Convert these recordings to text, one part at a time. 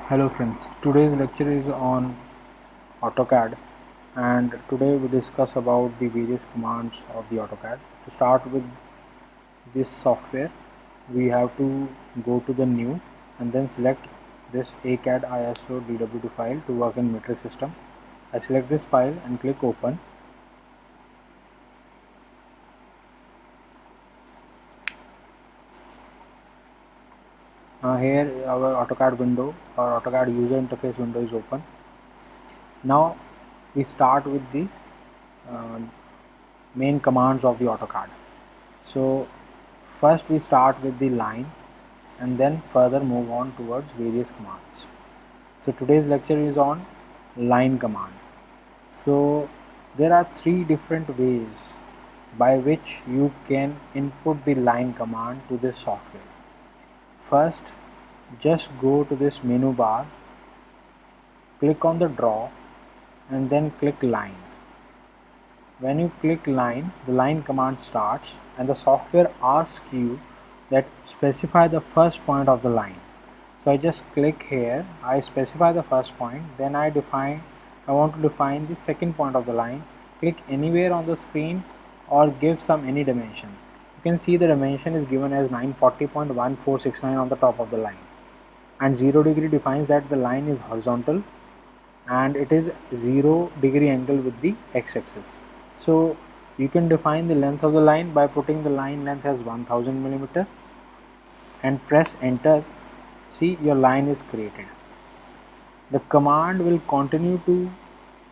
Hello friends, today's lecture is on AutoCAD and today we discuss about the various commands of the AutoCAD. To start with this software, we have to go to the new and then select this ACAD ISO DW2 file to work in metric system. I select this file and click open. Here our AutoCAD window or AutoCAD user interface window is open. Now we start with the uh, main commands of the AutoCAD. So first we start with the line and then further move on towards various commands. So today's lecture is on line command. So there are three different ways by which you can input the line command to this software. First, just go to this menu bar, click on the draw and then click line. When you click line, the line command starts and the software asks you that specify the first point of the line. So I just click here, I specify the first point, then I want to define the second point of the line. Click anywhere on the screen or give some any dimensions. You can see the dimension is given as 940.1469 on the top of the line, and 0 degree defines that the line is horizontal and it is 0 degree angle with the x-axis. So you can define the length of the line by putting the line length as 1000 millimeter and press enter. See, your line is created. The command will continue to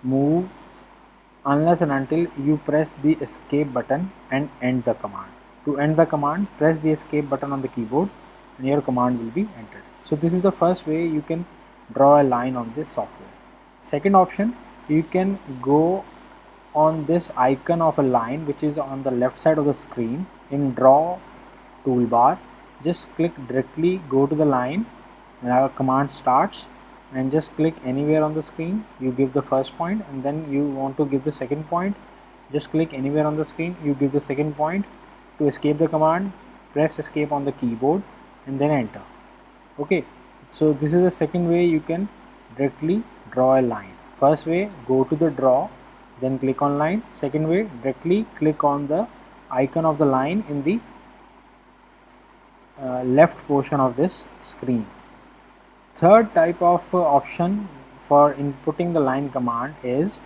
move unless and until you press the escape button and end the command. To end the command, press the escape button on the keyboard and your command will be entered. So this is the first way you can draw a line on this software. Second option, you can go on this icon of a line which is on the left side of the screen in draw toolbar. Just click directly, go to the line and our command starts, and just click anywhere on the screen. You give the first point and then you want to give the second point, just click anywhere on the screen, you give the second point. To escape the command, press escape on the keyboard and then enter. Okay, so this is the second way you can directly draw a line. First way, go to the draw, then click on line. Second way, directly click on the icon of the line in the left portion of this screen. Third type of option for inputting the line command is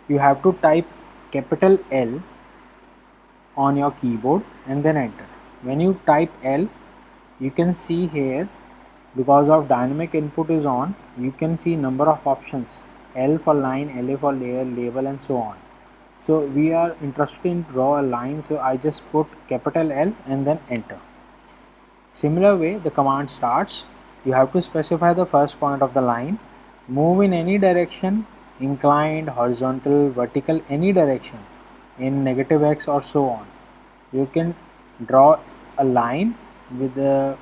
you have to type capital L on your keyboard and then enter. When you type L, you can see here, because of dynamic input is on, you can see number of options: L for line, LA for layer, label and so on. So we are interested in draw a line, so I just put capital L and then enter. Similar way the command starts. You have to specify the first point of the line, move in any direction, inclined, horizontal, vertical, any direction, in negative x or so on. You can draw a line with the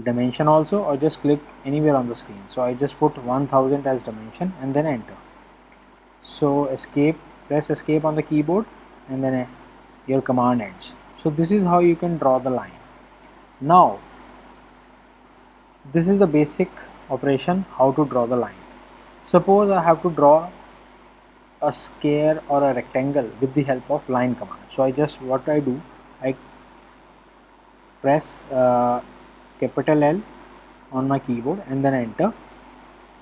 dimension also, or just click anywhere on the screen. So I just put 1000 as dimension and then enter. So escape, press escape on the keyboard and then your command ends. So this is how you can draw the line. Now this is the basic operation how to draw the line. Suppose I have to draw a square or a rectangle with the help of line command. So I press capital L on my keyboard and then enter.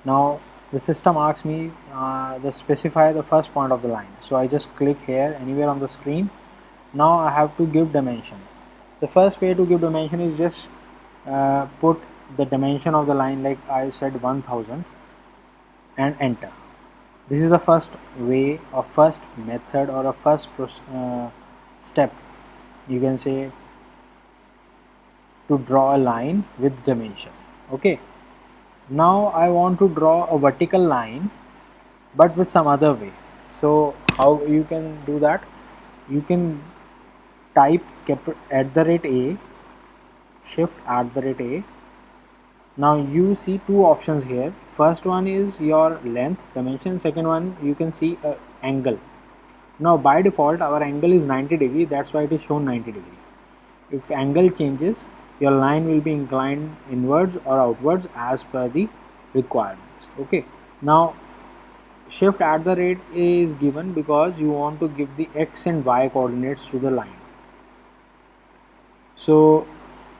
Now the system asks me to specify the first point of the line. So I just click here anywhere on the screen. Now I have to give dimension. The first way to give dimension is just put the dimension of the line, like I said 1000, and enter. This is the first way or first method or a first step, you can say, to draw a line with dimension. Okay, now I want to draw a vertical line but with some other way. So how you can do that? You can type @A, shift @A. Now you see two options here. First one is your length dimension, second one you can see angle. Now by default our angle is 90 degree, that's why it is shown 90 degree. If angle changes, your line will be inclined inwards or outwards as per the requirements. Okay, now shift at the rate is given because you want to give the x and y coordinates to the line. So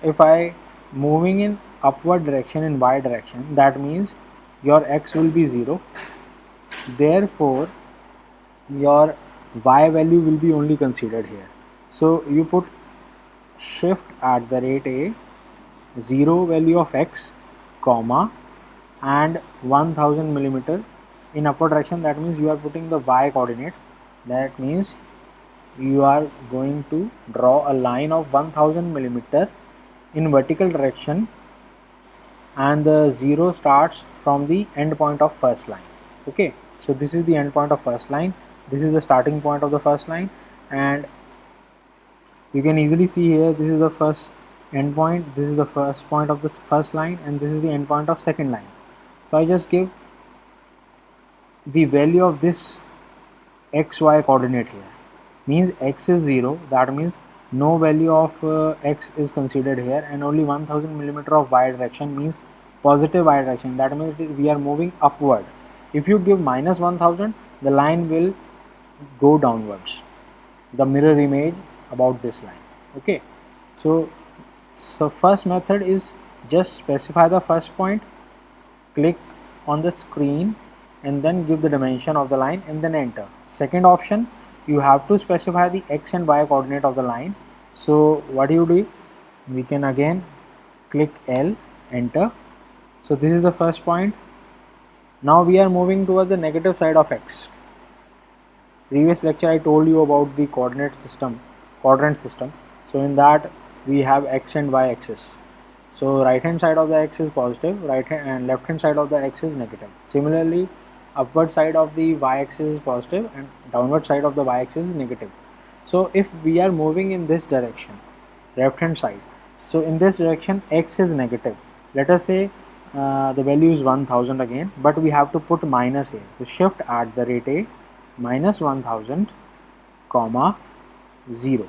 if I moving in upward direction in y direction, that means your x will be 0, therefore your y value will be only considered here. So you put shift at the rate a 0 value of x comma and 1000 millimeter in upward direction, that means you are putting the y coordinate, that means you are going to draw a line of 1000 millimeter in vertical direction, and the 0 starts from the end point of first line. Okay, so this is the end point of first line, this is the starting point of the first line, and you can easily see here this is the first end point, this is the first point of this first line, and this is the end point of second line. So I just give the value of this xy coordinate here, means x is 0, that means no value of x is considered here, and only 1000 millimeter of y direction means positive y direction, that means we are moving upward. If you give minus 1000, the line will go downwards, the mirror image about this line. Okay, so first method is just specify the first point, click on the screen and then give the dimension of the line and then enter. Second option, you have to specify the x and y coordinate of the line. So what you do, we can again click L, enter. So this is the first point. Now we are moving towards the negative side of x. Previous lecture I told you about the quadrant system. So in that we have x and y axis. So right hand side of the x is positive, right hand and left hand side of the x is negative. Similarly, upward side of the y axis is positive and downward side of the y axis is negative. So if we are moving in this direction, left hand side, so in this direction x is negative. Let us say the value is 1000 again, but we have to put minus a. So shift at the rate a minus 1000 comma 0,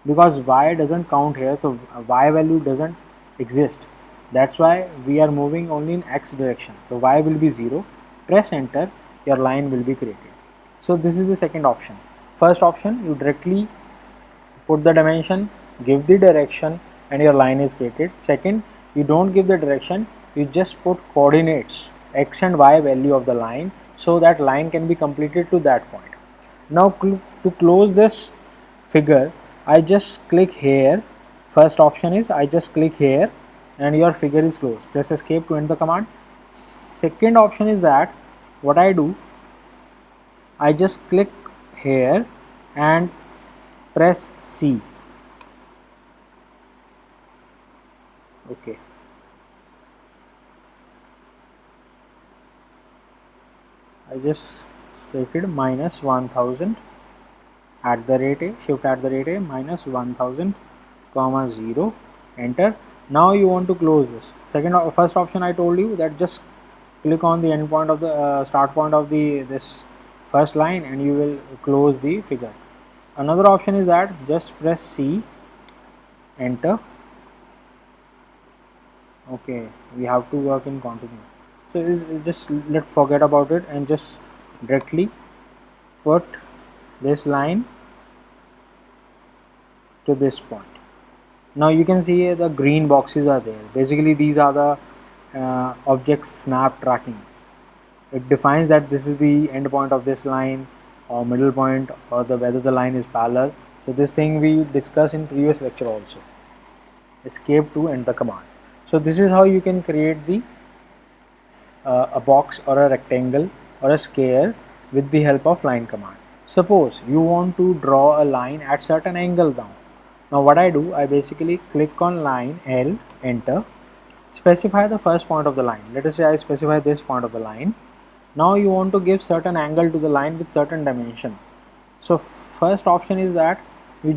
because y doesn't count here, so y value doesn't exist, that's why we are moving only in x direction. So y will be 0, press enter, your line will be created. So this is the second option. First option, you directly put the dimension, give the direction and your line is created. Second, you don't give the direction, you just put coordinates x and y value of the line, so that line can be completed to that point. Now to close this figure, I just click here. First option is I just click here and your figure is closed. Press escape to end the command. Second option is that what I do, I just click here and press C. Okay. I just stated minus 1000 at the rate a, shift at the rate a minus 1000 comma 0, enter. Now you want to close this. First option I told you that just click on the end point of the start point of this first line and you will close the figure. Another option is that just press C, enter. Okay, we have to work in continue. So just let's forget about it and just directly put this line to this point. Now you can see the green boxes are there. Basically these are the object snap tracking. It defines that this is the end point of this line or middle point, or whether the line is parallel. So this thing we discussed in previous lecture also. Escape to end the command. So this is how you can create the a box or a rectangle or a square with the help of line command. Suppose you want to draw a line at certain angle down. Now what I do, I basically click on line L, enter, specify the first point of the line. Let us say I specify this point of the line. Now you want to give certain angle to the line with certain dimension. So first option is that you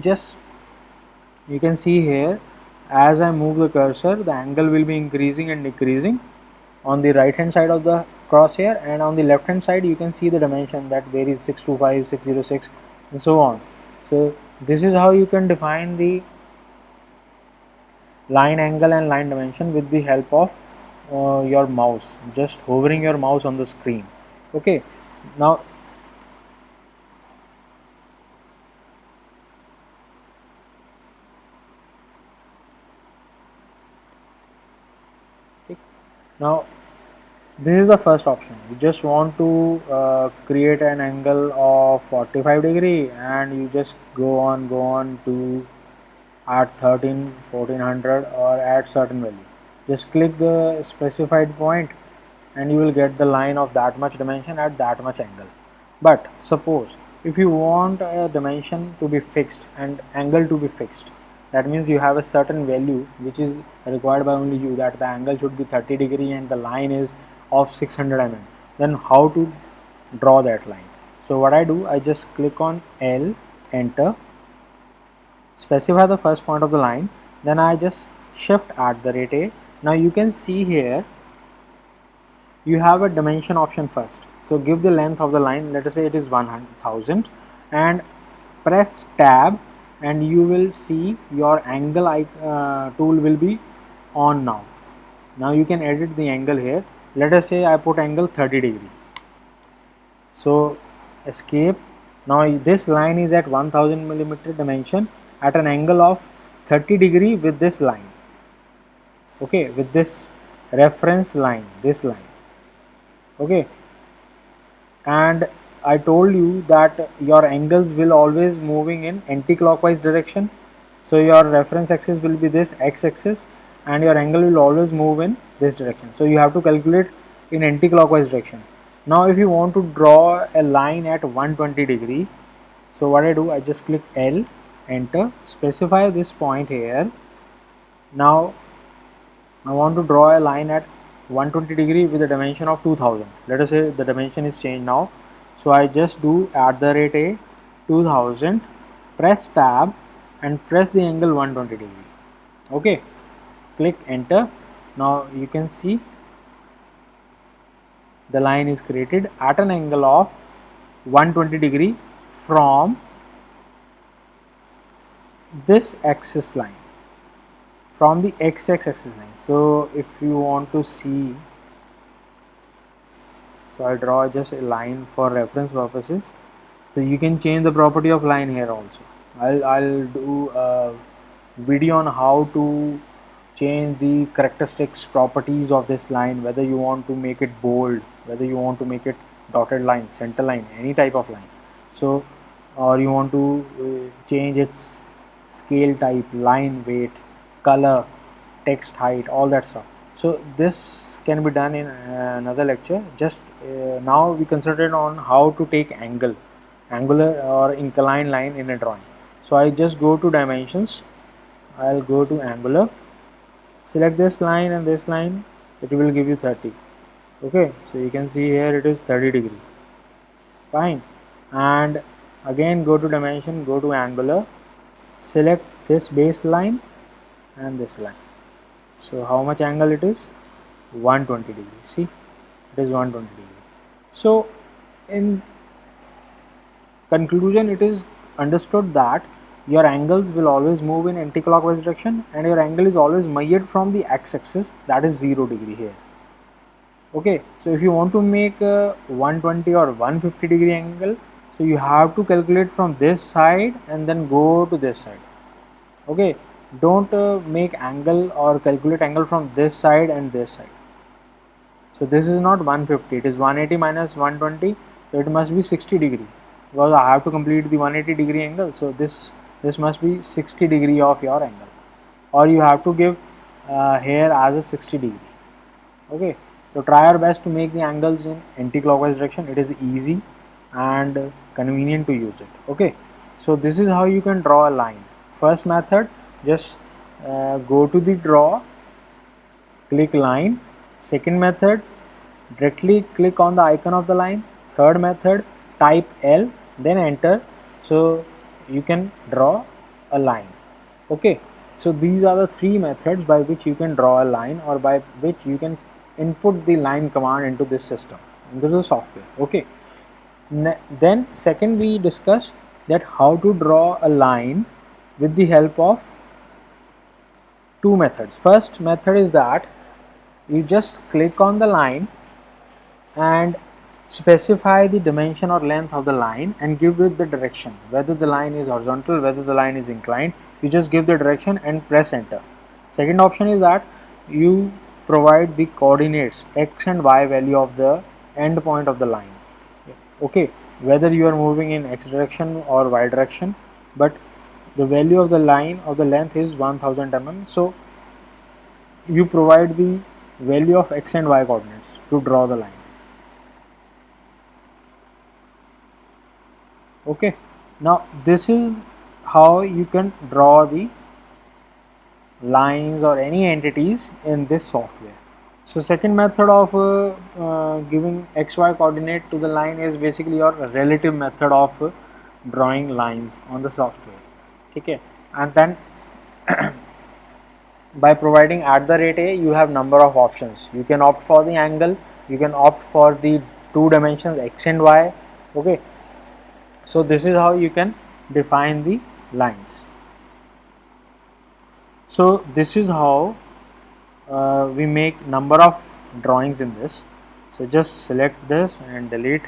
can see here, as I move the cursor, the angle will be increasing and decreasing on the right hand side of the crosshair, and on the left hand side you can see the dimension that varies 625, 606 and so on. So this is how you can define the line angle and line dimension with the help of your mouse, just hovering your mouse on the screen. Okay, now now this is the first option. You just want to create an angle of 45 degree, and you just go on to at 13 1400 or at certain value. Just click the specified point and you will get the line of that much dimension at that much angle. But suppose if you want a dimension to be fixed and angle to be fixed, that means you have a certain value which is required by only you, that the angle should be 30 degree and the line is of 600 mm. Then how to draw that line? So what I do, I just click on L, enter, specify the first point of the line, then I just shift at the rate A. Now you can see here you have a dimension option first. So give the length of the line, let us say it is 1000, and press tab and you will see your angle tool will be on now. Now you can edit the angle here. Let us say I put angle 30 degree. So escape. Now this line is at 1000 millimeter dimension at an angle of 30 degree with this line. Okay, with this reference line, this line. Okay, and I told you that your angles will always moving in anti-clockwise direction. So your reference axis will be this x-axis and your angle will always move in this direction. So you have to calculate in anti-clockwise direction. Now if you want to draw a line at 120 degree, so what I do, I just click L, enter, specify this point here. Now I want to draw a line at 120 degree with a dimension of 2000. Let us say the dimension is changed now. So I just do at the rate A 2000, press tab and press the angle 120 degree. Okay, click enter. Now you can see the line is created at an angle of 120 degree from this axis line, from the x-axis line. So if you want to see, so I draw just a line for reference purposes. So you can change the property of line here also. I'll do a video on how to change the characteristics properties of this line, whether you want to make it bold, whether you want to make it dotted line, center line, any type of line. So or you want to change its scale type, line weight, color, text height, all that stuff. So this can be done in another lecture. Just now we concentrate on how to take angular or inclined line in a drawing. So I just go to dimensions, I'll go to angular, select this line and this line, it will give you 30. Okay, so you can see here it is 30 degree. Fine. And again go to dimension, go to angular, select this base line and this line. So how much angle it is? 120 degree. See, it is 120 degree. So in conclusion, it is understood that your angles will always move in anti-clockwise direction and your angle is always measured from the x-axis, that is 0 degree here. Okay, so if you want to make a 120 or 150 degree angle, so you have to calculate from this side and then go to this side. Okay, don't make angle or calculate angle from this side and this side. So this is not 150, it is 180 minus 120, so it must be 60 degree, because I have to complete the 180 degree angle. So this must be 60 degree of your angle, or you have to give here as a 60 degree. Okay, so try your best to make the angles in anti-clockwise direction. It is easy and convenient to use it. Okay, so this is how you can draw a line. First method, just go to the draw, click line. Second method, directly click on the icon of the line. Third method, type L, then enter, so you can draw a line. Okay, so these are the three methods by which you can draw a line, or by which you can input the line command into this system, into the software. Okay, then second we discussed that how to draw a line with the help of two methods. First method is that you just click on the line and specify the dimension or length of the line and give it the direction, whether the line is horizontal, whether the line is inclined. You just give the direction and press enter. Second option is that you provide the coordinates x and y value of the end point of the line. Okay, whether you are moving in x direction or y direction, but the value of the line of the length is 1000 mm. So you provide the value of x and y coordinates to draw the line. Okay, now this is how you can draw the lines or any entities in this software. So second method of giving xy coordinate to the line is basically your relative method of drawing lines on the software. Okay, and then by providing @a, you have number of options. You can opt for the angle, you can opt for the two dimensions x and y. Okay, so this is how you can define the lines. So this is how we make number of drawings in this. So just select this and delete.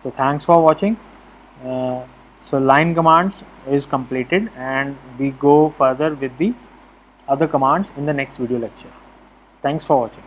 So thanks for watching. So line commands is completed, and we go further with the other commands in the next video lecture. Thanks for watching.